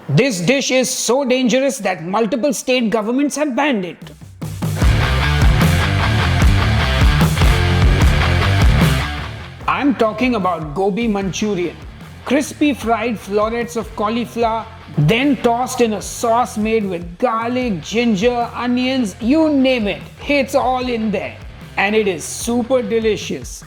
This dish is so dangerous that multiple state governments have banned it. I'm talking about Gobi Manchurian. Crispy fried florets of cauliflower, then tossed in a sauce made with garlic, ginger, onions, you name it. It's all in there. And it is super delicious.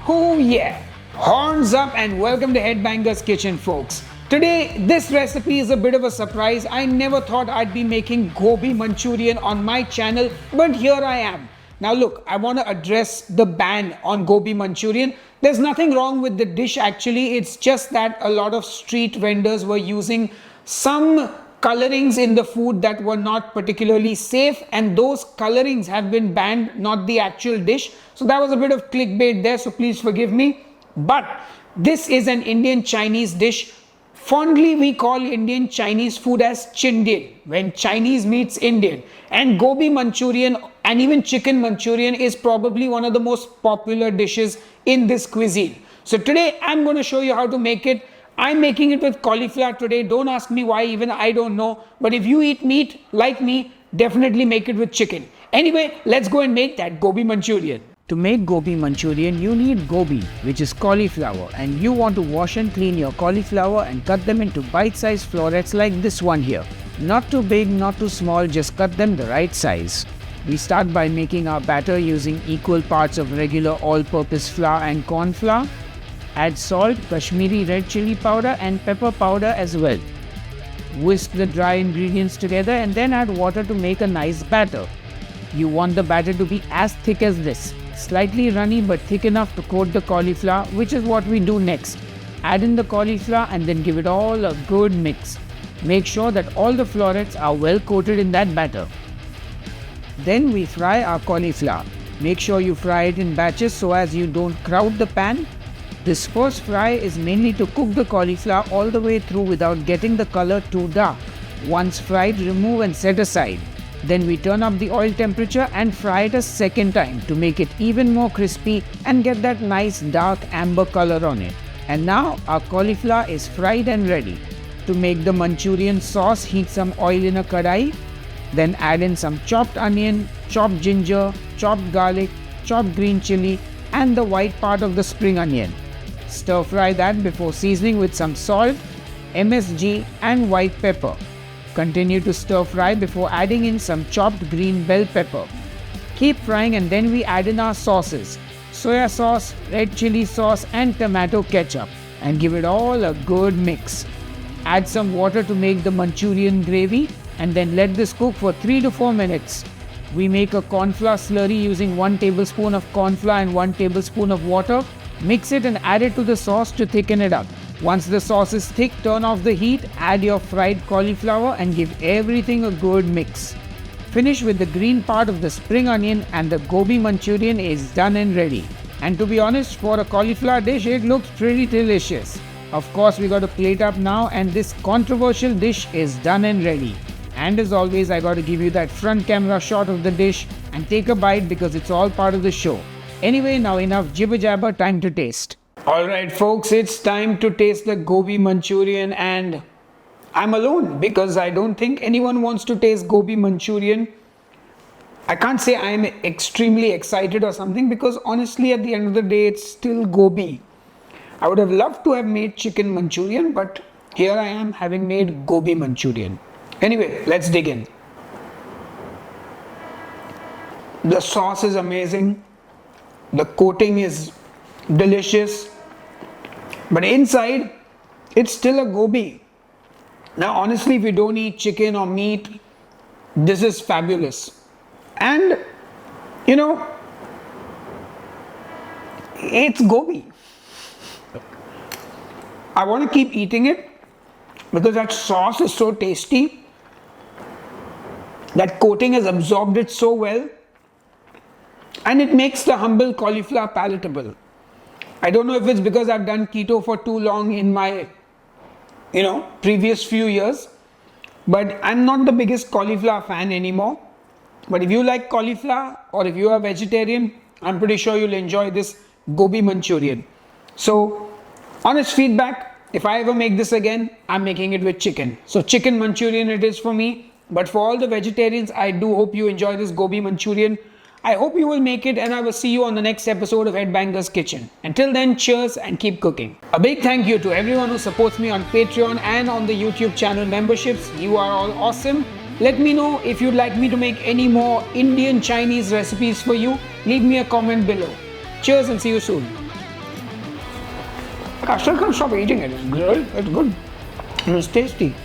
Oh yeah! Horns up and welcome to Headbanger's Kitchen, folks. Today, this recipe is a bit of a surprise. I never thought I'd be making Gobi Manchurian on my channel, but here I am. Now look, I want to address the ban on Gobi Manchurian. There's nothing wrong with the dish actually, it's just that a lot of street vendors were using some colorings in the food that were not particularly safe, and those colorings have been banned, not the actual dish. So that was a bit of clickbait there, so please forgive me. But this is an Indian Chinese dish. Fondly we call Indian Chinese food as Chindian, when Chinese meets Indian. And Gobi Manchurian and even chicken Manchurian is probably one of the most popular dishes in this cuisine. So today I'm going to show you how to make it. I'm making it with cauliflower today. Don't ask me why, even I don't know. But if you eat meat like me, definitely make it with chicken. Anyway, let's go and make that Gobi Manchurian. To make Gobi Manchurian, you need gobi, which is cauliflower, and you want to wash and clean your cauliflower and cut them into bite-sized florets like this one here. Not too big, not too small, just cut them the right size. We start by making our batter using equal parts of regular all-purpose flour and corn flour. Add salt, Kashmiri red chili powder and pepper powder as well. Whisk the dry ingredients together and then add water to make a nice batter. You want the batter to be as thick as this. Slightly runny but thick enough to coat the cauliflower, which is what we do next. Add in the cauliflower and then give it all a good mix. Make sure that all the florets are well coated in that batter. Then we fry our cauliflower. Make sure you fry it in batches so as you don't crowd the pan. This first fry is mainly to cook the cauliflower all the way through without getting the color too dark. Once fried, remove and set aside. Then we turn up the oil temperature and fry it a second time to make it even more crispy and get that nice dark amber color on it. And now our cauliflower is fried and ready. To make the Manchurian sauce, heat some oil in a kadai. Then add in some chopped onion, chopped ginger, chopped garlic, chopped green chili and the white part of the spring onion. Stir fry that before seasoning with some salt, MSG and white pepper. Continue to stir fry before adding in some chopped green bell pepper. Keep frying and then we add in our sauces, soy sauce, red chili sauce and tomato ketchup, and give it all a good mix. Add some water to make the Manchurian gravy and then let this cook for 3 to 4 minutes. We make a cornflour slurry using 1 tablespoon of cornflour and 1 tablespoon of water. Mix it and add it to the sauce to thicken it up. Once the sauce is thick, turn off the heat, add your fried cauliflower and give everything a good mix. Finish with the green part of the spring onion and the Gobi Manchurian is done and ready. And to be honest, for a cauliflower dish, it looks pretty delicious. Of course, we got to plate up now and this controversial dish is done and ready. And as always, I got to give you that front camera shot of the dish and take a bite because it's all part of the show. Anyway, now enough jibber jabber, time to taste. Alright folks, it's time to taste the Gobi Manchurian, and I'm alone because I don't think anyone wants to taste Gobi Manchurian. I can't say I'm extremely excited or something because honestly at the end of the day it's still Gobi. I would have loved to have made chicken Manchurian, but here I am having made Gobi Manchurian. Anyway, let's dig in. The sauce is amazing. The coating is delicious. But inside, it's still a gobi. Now honestly, if you don't eat chicken or meat, this is fabulous. And, you know, it's gobi. I want to keep eating it because that sauce is so tasty. That coating has absorbed it so well. And it makes the humble cauliflower palatable. I don't know if it's because I've done keto for too long in my, previous few years. But I'm not the biggest cauliflower fan anymore. But if you like cauliflower or if you are vegetarian, I'm pretty sure you'll enjoy this Gobi Manchurian. So, honest feedback, if I ever make this again, I'm making it with chicken. So chicken Manchurian it is for me. But for all the vegetarians, I do hope you enjoy this Gobi Manchurian. I hope you will make it, and I will see you on the next episode of Headbanger's Kitchen. Until then, cheers and keep cooking. A big thank you to everyone who supports me on Patreon and on the YouTube channel memberships. You are all awesome. Let me know if you'd like me to make any more Indian Chinese recipes for you. Leave me a comment below. Cheers and see you soon. I still can't stop eating it. It's good. It's good. And it's tasty.